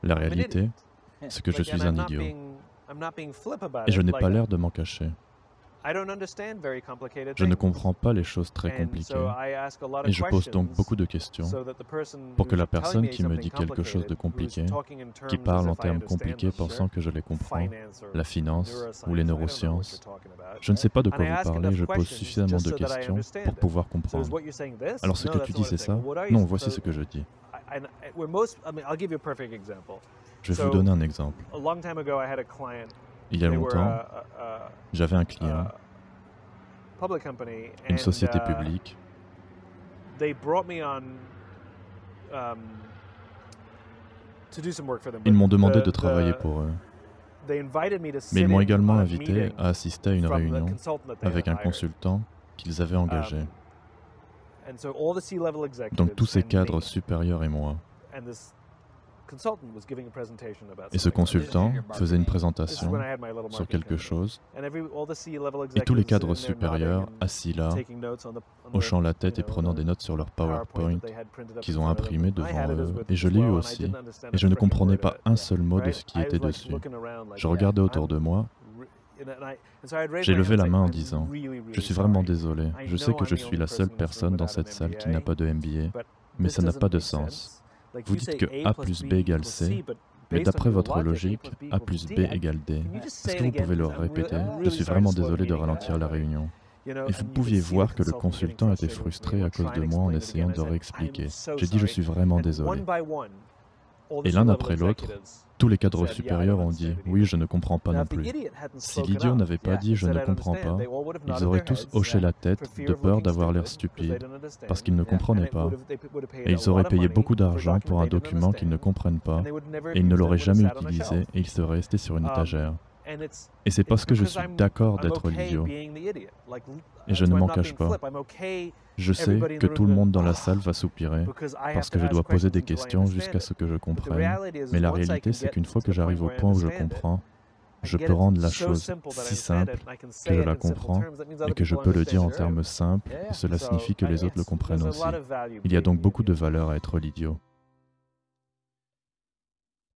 La réalité, c'est que je suis un idiot, et je n'ai pas l'air de m'en cacher. Je ne comprends pas les choses très compliquées, et je pose donc beaucoup de questions pour que la personne qui me dit quelque chose de compliqué, qui parle en termes compliqués pensant que je les comprends, la finance ou les neurosciences, je ne sais pas de quoi vous parlez, je pose suffisamment de questions pour pouvoir comprendre. Alors ce que tu dis, c'est ça? Non, voici ce que je dis. Je vais vous donner un exemple. Il y a longtemps, j'avais un client, une société publique. Ils m'ont demandé de travailler pour eux, mais ils m'ont également invité à assister à une réunion avec un consultant qu'ils avaient engagé. Donc tous ces cadres supérieurs et moi. Et ce consultant faisait une présentation sur quelque chose, et tous les cadres supérieurs, assis là, hochant la tête et prenant des notes sur leur PowerPoint qu'ils ont imprimé devant eux, et je l'ai eu aussi, et je ne comprenais pas un seul mot de ce qui était dessus. Je regardais autour de moi, j'ai levé la main en disant « Je suis vraiment désolé, je sais que je suis la seule personne dans cette salle qui n'a pas de MBA, mais ça n'a pas de sens. Vous dites que A plus B égale C, mais d'après votre logique, A plus B égale D. Est-ce que vous pouvez le répéter? Je suis vraiment désolé de ralentir la réunion. » Et vous pouviez voir que le consultant était frustré à cause de moi en essayant de réexpliquer. J'ai dit « Je suis vraiment désolé. » Et l'un après l'autre, tous les cadres supérieurs ont dit « Oui, je ne comprends pas non plus. » Si l'idiot n'avait pas dit « Je ne comprends pas », ils auraient tous hoché la tête de peur d'avoir l'air stupide, parce qu'ils ne comprenaient pas. Et ils auraient payé beaucoup d'argent pour un document qu'ils ne comprennent pas, et ils ne l'auraient jamais utilisé, et il serait resté sur une étagère. Et c'est parce que je suis d'accord d'être l'idiot, et je ne m'en cache pas. Je sais que tout le monde dans la salle va soupirer, parce que je dois poser des questions jusqu'à ce que je comprenne, mais la réalité c'est qu'une fois que j'arrive au point où je comprends, je peux rendre la chose si simple que je la comprends et que je peux le dire en termes simples, et cela signifie que les autres le comprennent aussi. Il y a donc beaucoup de valeur à être l'idiot.